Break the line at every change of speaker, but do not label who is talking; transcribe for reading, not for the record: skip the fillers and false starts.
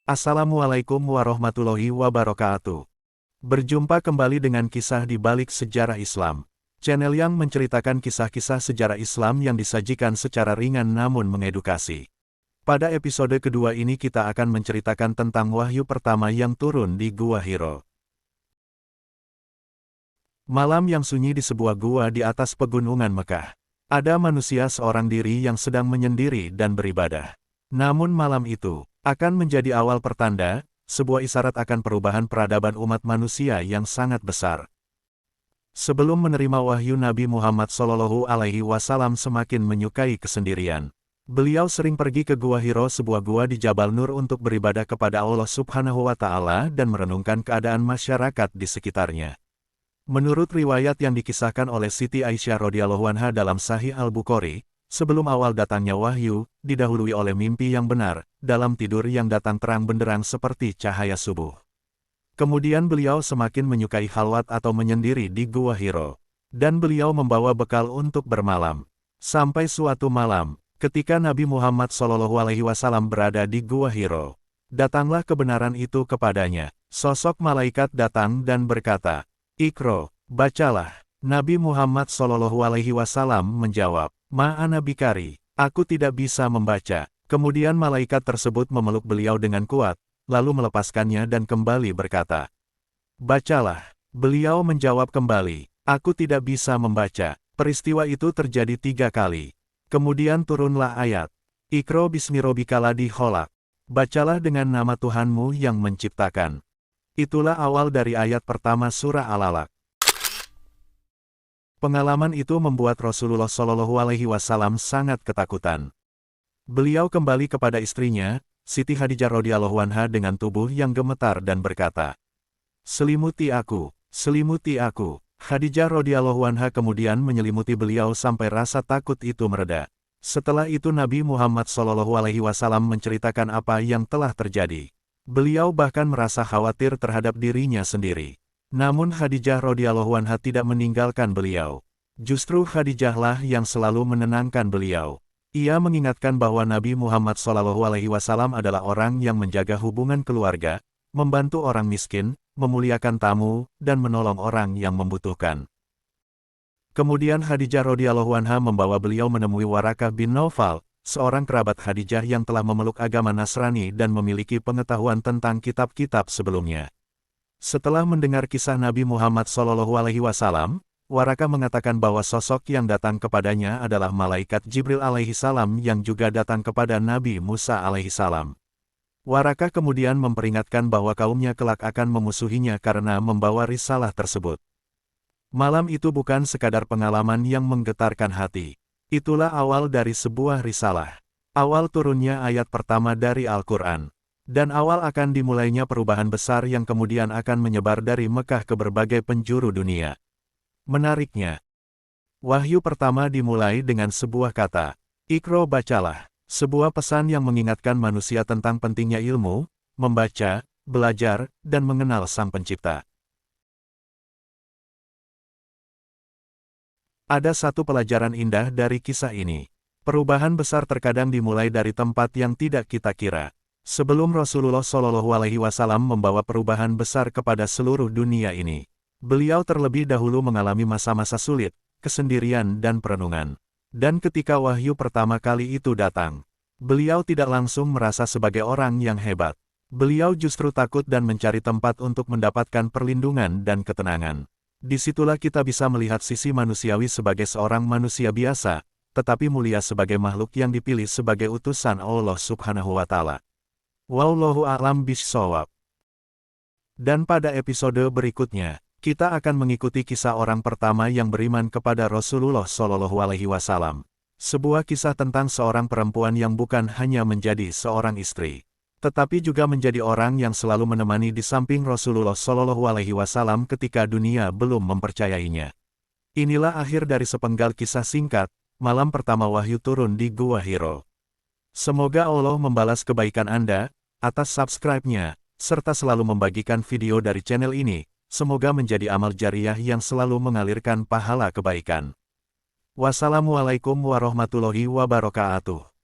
Assalamualaikum warahmatullahi wabarakatuh. Berjumpa kembali dengan kisah di balik sejarah Islam. Channel yang menceritakan kisah-kisah sejarah Islam yang disajikan secara ringan namun mengedukasi. Pada episode kedua ini kita akan menceritakan tentang wahyu pertama yang turun di Gua Hiro. Malam yang sunyi di sebuah gua di atas pegunungan Mekah. Ada manusia seorang diri yang sedang menyendiri dan beribadah. Namun malam itu akan menjadi awal pertanda, sebuah isyarat akan perubahan peradaban umat manusia yang sangat besar. Sebelum menerima wahyu Nabi Muhammad SAW semakin menyukai kesendirian. Beliau sering pergi ke Gua Hiro, sebuah gua di Jabal Nur untuk beribadah kepada Allah Subhanahu wa Ta'ala dan merenungkan keadaan masyarakat di sekitarnya. Menurut riwayat yang dikisahkan oleh Siti Aisyah radhiyallahu anha dalam Sahih Al-Bukhari, sebelum awal datangnya wahyu, didahului oleh mimpi yang benar, dalam tidur yang datang terang benderang seperti cahaya subuh. Kemudian beliau semakin menyukai khalwat atau menyendiri di Gua Hiro. Dan beliau membawa bekal untuk bermalam. Sampai suatu malam, ketika Nabi Muhammad SAW berada di Gua Hiro, datanglah kebenaran itu kepadanya. Sosok malaikat datang dan berkata, "Iqra, bacalah." Nabi Muhammad SAW menjawab, "Ma'ana bikari, aku tidak bisa membaca." Kemudian malaikat tersebut memeluk beliau dengan kuat, lalu melepaskannya dan kembali berkata, "Bacalah." Beliau menjawab kembali, "Aku tidak bisa membaca." Peristiwa itu terjadi 3 kali. Kemudian turunlah ayat, "Iqra bismi rabbikal ladzi khalaq." Bacalah dengan nama Tuhanmu yang menciptakan. Itulah awal dari ayat pertama surah Al-Alaq. Pengalaman itu membuat Rasulullah SAW sangat ketakutan. Beliau kembali kepada istrinya, Siti Khadijah radhiyallahu anha dengan tubuh yang gemetar dan berkata, "Selimuti aku, selimuti aku." Khadijah radhiyallahu anha kemudian menyelimuti beliau sampai rasa takut itu mereda. Setelah itu Nabi Muhammad SAW menceritakan apa yang telah terjadi. Beliau bahkan merasa khawatir terhadap dirinya sendiri. Namun Khadijah radhiyallahu anha tidak meninggalkan beliau. Justru Khadijahlah yang selalu menenangkan beliau. Ia mengingatkan bahwa Nabi Muhammad SAW adalah orang yang menjaga hubungan keluarga, membantu orang miskin, memuliakan tamu, dan menolong orang yang membutuhkan. Kemudian Khadijah radhiyallahu anha membawa beliau menemui Warakah bin Naufal, seorang kerabat Khadijah yang telah memeluk agama Nasrani dan memiliki pengetahuan tentang kitab-kitab sebelumnya. Setelah mendengar kisah Nabi Muhammad SAW, Warakah mengatakan bahwa sosok yang datang kepadanya adalah malaikat Jibril alaihissalam yang juga datang kepada Nabi Musa alaihissalam. Warakah kemudian memperingatkan bahwa kaumnya kelak akan memusuhinya karena membawa risalah tersebut. Malam itu bukan sekadar pengalaman yang menggetarkan hati. Itulah awal dari sebuah risalah. Awal turunnya ayat pertama dari Al-Quran. Dan awal akan dimulainya perubahan besar yang kemudian akan menyebar dari Mekah ke berbagai penjuru dunia. Menariknya, wahyu pertama dimulai dengan sebuah kata, "Iqra, bacalah." Sebuah pesan yang mengingatkan manusia tentang pentingnya ilmu, membaca, belajar, dan mengenal Sang Pencipta. Ada satu pelajaran indah dari kisah ini. Perubahan besar terkadang dimulai dari tempat yang tidak kita kira. Sebelum Rasulullah SAW membawa perubahan besar kepada seluruh dunia ini, beliau terlebih dahulu mengalami masa-masa sulit, kesendirian dan perenungan. Dan ketika wahyu pertama kali itu datang, beliau tidak langsung merasa sebagai orang yang hebat. Beliau justru takut dan mencari tempat untuk mendapatkan perlindungan dan ketenangan. Disitulah kita bisa melihat sisi manusiawi sebagai seorang manusia biasa, tetapi mulia sebagai makhluk yang dipilih sebagai utusan Allah Subhanahu wa Ta'ala. Wallahu a'lam bishshawab. Dan pada episode berikutnya, kita akan mengikuti kisah orang pertama yang beriman kepada Rasulullah SAW. Sebuah kisah tentang seorang perempuan yang bukan hanya menjadi seorang istri, tetapi juga menjadi orang yang selalu menemani di samping Rasulullah SAW ketika dunia belum mempercayainya. Inilah akhir dari sepenggal kisah singkat, malam pertama wahyu turun di Gua Hiro. Semoga Allah membalas kebaikan Anda atas subscribe-nya, serta selalu membagikan video dari channel ini. Semoga menjadi amal jariah yang selalu mengalirkan pahala kebaikan. Wassalamualaikum warahmatullahi wabarakatuh.